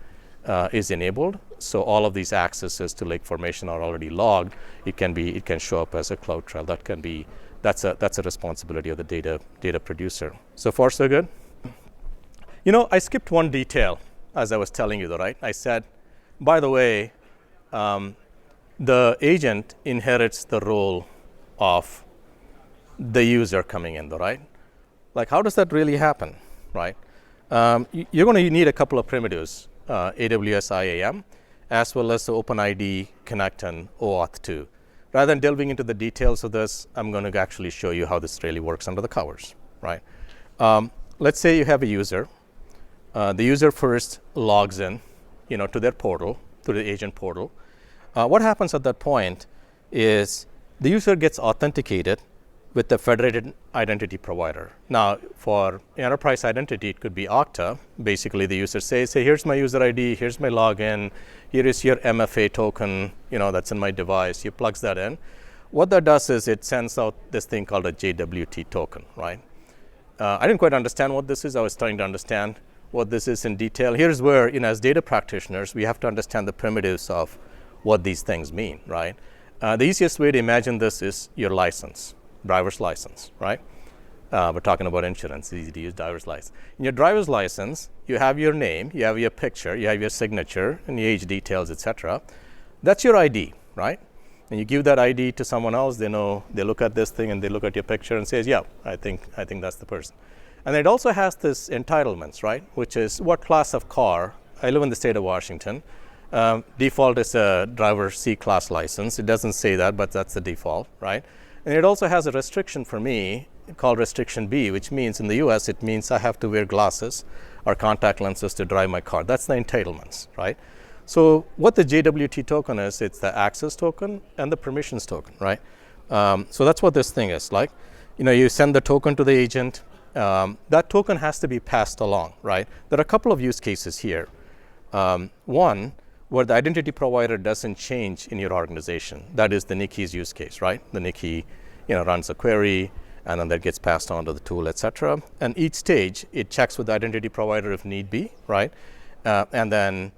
is enabled. So all of these accesses to lake formation are already logged. It can show up as a cloud trail. That's a responsibility of the data producer. So far, so good. I skipped one detail as I was telling you, though, right? I said, by the way, the agent inherits the role of the user coming in, though, right? Like, how does that really happen, right? You're going to need a couple of primitives, AWS IAM, as well as the OpenID Connect and OAuth 2. Rather than delving into the details of this, I'm going to actually show you how this really works under the covers, right? Let's say you have a user. The user first logs in, to their portal, to the agent portal. What happens at that point is the user gets authenticated with the federated identity provider. Now, for enterprise identity, it could be Okta. Basically, the user says, hey, here's my user ID, here's my login, here is your MFA token, that's in my device. You plugs that in. What that does is it sends out this thing called a JWT token, right? I didn't quite understand what this is. I was trying to understand what this is in detail. Here's where, as data practitioners, we have to understand the primitives of what these things mean, right? The easiest way to imagine this is your license. Driver's license, right? We're talking about insurance, easy to use driver's license. In your driver's license, you have your name, you have your picture, you have your signature, and your age details, etc. That's your ID, right? And you give that ID to someone else, they look at this thing and they look at your picture and says, yeah, I think that's the person. And it also has this entitlements, right? Which is what class of car. I live in the state of Washington. Default is a driver C-class license. It doesn't say that, but that's the default, right? And it also has a restriction for me called restriction B, which means in the US, it means I have to wear glasses or contact lenses to drive my car. That's the entitlements, right? So what the JWT token is, it's the access token and the permissions token, right? So that's what this thing is like. You send the token to the agent. That token has to be passed along, right? There are a couple of use cases here. One, where the identity provider doesn't change in your organization. That is the Nikki's use case, right? The Nikki, runs a query, and then that gets passed on to the tool, et cetera. And each stage, it checks with the identity provider if need be, right? And then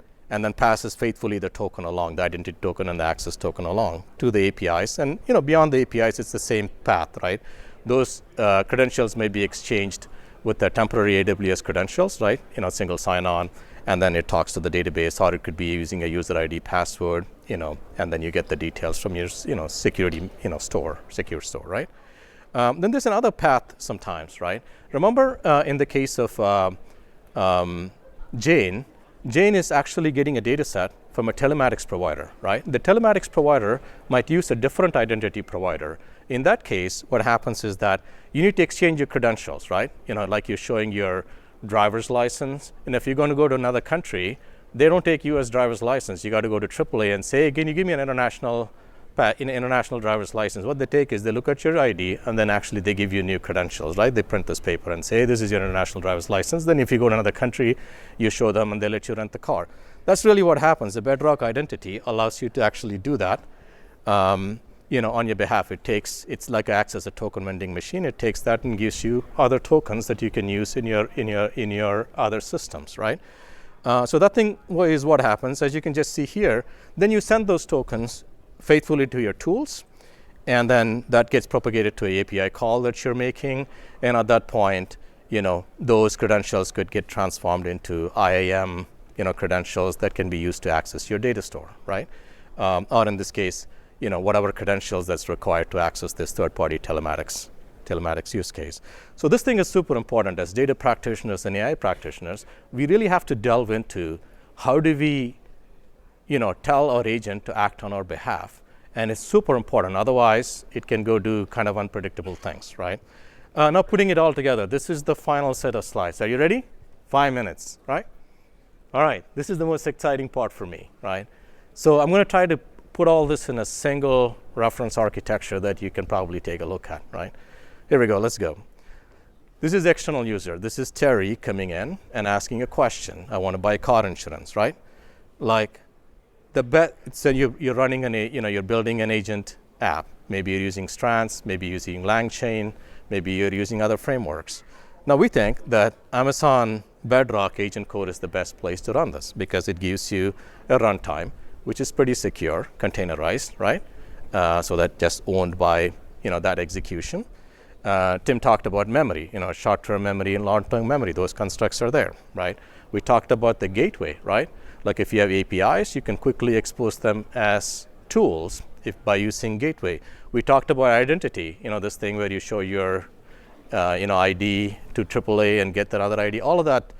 passes faithfully the token along, the identity token and the access token along to the APIs. And beyond the APIs, it's the same path, right? Those credentials may be exchanged with the temporary AWS credentials, right? Single sign-on. And then it talks to the database, or it could be using a user ID password, and then you get the details from your, security, secure store, right? Then there's another path sometimes, right? Remember in the case of Jane is actually getting a data set from a telematics provider, right? The telematics provider might use a different identity provider. In that case, what happens is that you need to exchange your credentials, right? Like you're showing your driver's license, and if you're going to go to another country, they don't take U.S. driver's license. You got to go to AAA and say, can you give me an international driver's license? What they take is they look at your ID, and then actually they give you new credentials, right? They print this paper and say, this is your international driver's license. Then if you go to another country, you show them and they let you rent the car. That's really what happens. The Bedrock identity allows you to actually do that on your behalf. It's like access a token vending machine. It takes that and gives you other tokens that you can use in your other systems, right? So that thing is what happens, as you can just see here. Then you send those tokens faithfully to your tools, and then that gets propagated to an API call that you're making. And at that point, those credentials could get transformed into IAM, credentials that can be used to access your data store, right? Or in this case, whatever credentials that's required to access this third-party telematics use case. So this thing is super important. As data practitioners and AI practitioners, we really have to delve into how do we, tell our agent to act on our behalf. And it's super important. Otherwise, it can go do kind of unpredictable things, right? Now putting it all together, this is the final set of slides. Are you ready? 5 minutes, right? All right, this is the most exciting part for me, right? So I'm going to try to put all this in a single reference architecture that you can probably take a look at, right? Here we go, let's go. This is external user. This is Terry coming in and asking a question. I want to buy car insurance, right? Like so you're running you're building an agent app. Maybe you're using Strands, maybe you're using LangChain, maybe you're using other frameworks. Now we think that Amazon Bedrock agent code is the best place to run this because it gives you a runtime which is pretty secure, containerized, right? So that just owned by that execution. Tim talked about memory, short-term memory and long-term memory. Those constructs are there, right? We talked about the gateway, right? Like if you have APIs, you can quickly expose them as tools by using gateway. We talked about identity, this thing where you show your ID to AAA and get that other ID. All of that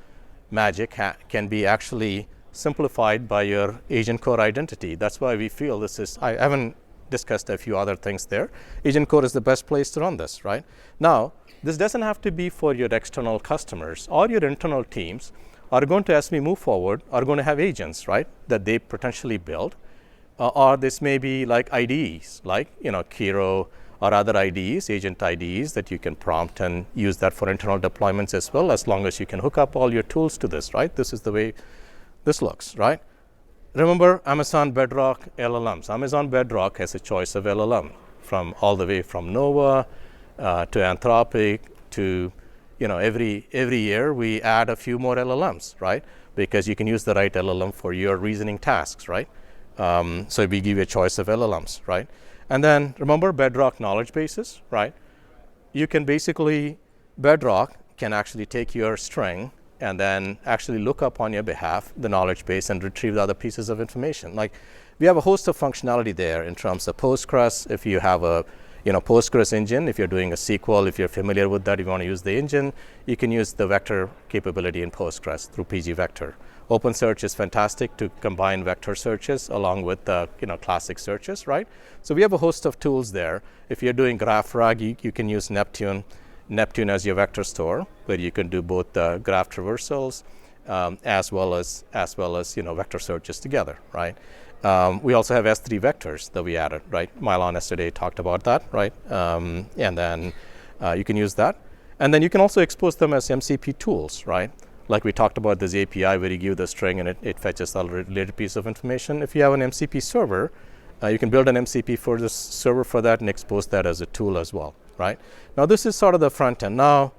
magic can be actually simplified by your agent core identity. That's why we feel this is, I haven't discussed a few other things there. Agent core is the best place to run this, right? Now, this doesn't have to be for your external customers or your internal teams are going to, as we move forward, are going to have agents, right, that they potentially build. or this may be like IDEs, like Kiro or other IDEs, agent IDEs that you can prompt and use that for internal deployments as well, as long as you can hook up all your tools to this, right? This is the way this looks, right? Remember Amazon Bedrock LLMs. Amazon Bedrock has a choice of LLM from all the way from Nova to Anthropic to, every year we add a few more LLMs, right? Because you can use the right LLM for your reasoning tasks, right? So we give you a choice of LLMs, right? And then remember Bedrock knowledge bases, right? You can basically, Bedrock can actually take your string and then actually look up on your behalf the knowledge base and retrieve the other pieces of information. Like we have a host of functionality there in terms of Postgres. If you have a Postgres engine, if you're doing a SQL, if you're familiar with that, if you want to use the engine, you can use the vector capability in Postgres through PG Vector. OpenSearch is fantastic to combine vector searches along with classic searches, right? So we have a host of tools there. If you're doing GraphRag, you can use Neptune as your vector store, where you can do both graph traversals as well as vector searches together, right? We also have S3 vectors that we added, right? Mylon yesterday talked about that, right? And then you can use that. And then you can also expose them as MCP tools, right? Like we talked about this API where you give the string and it fetches the related piece of information. If you have an MCP server, you can build an MCP for the server for that and expose that as a tool as well, right? Now this is sort of the front end. Now,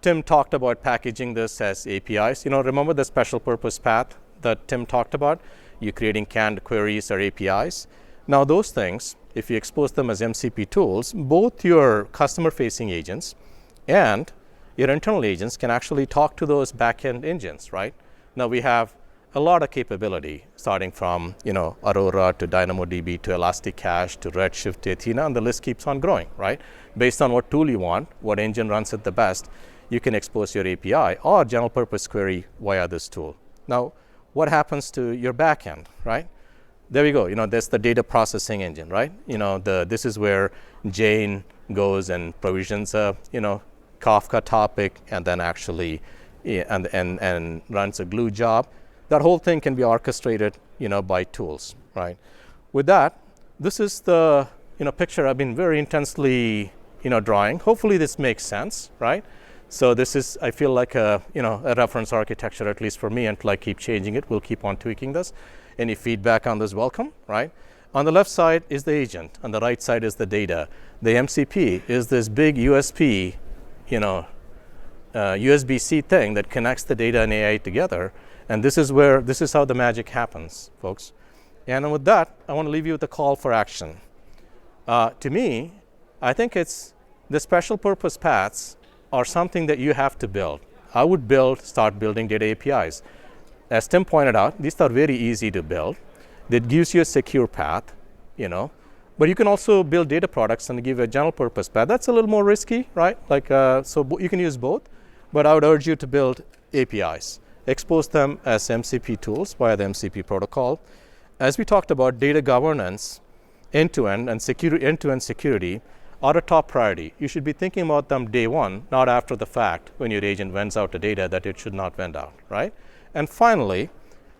Tim talked about packaging this as APIs. Remember the special purpose path that Tim talked about? You're creating canned queries or APIs. Now those things, if you expose them as MCP tools, both your customer-facing agents and your internal agents can actually talk to those back-end engines, right? Now we have a lot of capability, starting from Aurora to DynamoDB to Elasticache to Redshift to Athena, and the list keeps on growing, right? Based on what tool you want, what engine runs it the best, you can expose your API or general purpose query via this tool. Now, what happens to your backend, right? There we go. That's the data processing engine, right? This is where Jane goes and provisions a Kafka topic and then actually and runs a glue job. That whole thing can be orchestrated, by tools, right? With that, this is the picture I've been very intensely drawing. Hopefully this makes sense, right? So this is, I feel like a reference architecture, at least for me, until I keep changing it. We'll keep on tweaking this. Any feedback on this, welcome, right? On the left side is the agent. On the right side is the data. The MCP is this big USB-C thing that connects the data and AI together. And this is how the magic happens, folks. And with that, I want to leave you with a call for action. To me, I think it's the special purpose paths are something that you have to build. I would start building data APIs. As Tim pointed out, these are very easy to build. That gives you a secure path, But you can also build data products and give a general purpose path. That's a little more risky, right? So you can use both, but I would urge you to build APIs. Expose them as MCP tools via the MCP protocol. As we talked about, data governance, end-to-end and security are a top priority. You should be thinking about them day one, not after the fact when your agent vends out the data that it should not vend out, right? And finally,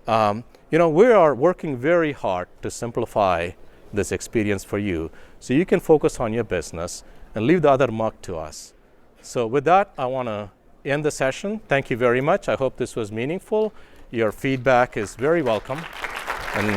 we are working very hard to simplify this experience for you so you can focus on your business and leave the other muck to us. So with that, I want to end the session. Thank you very much. I hope this was meaningful. Your feedback is very welcome. And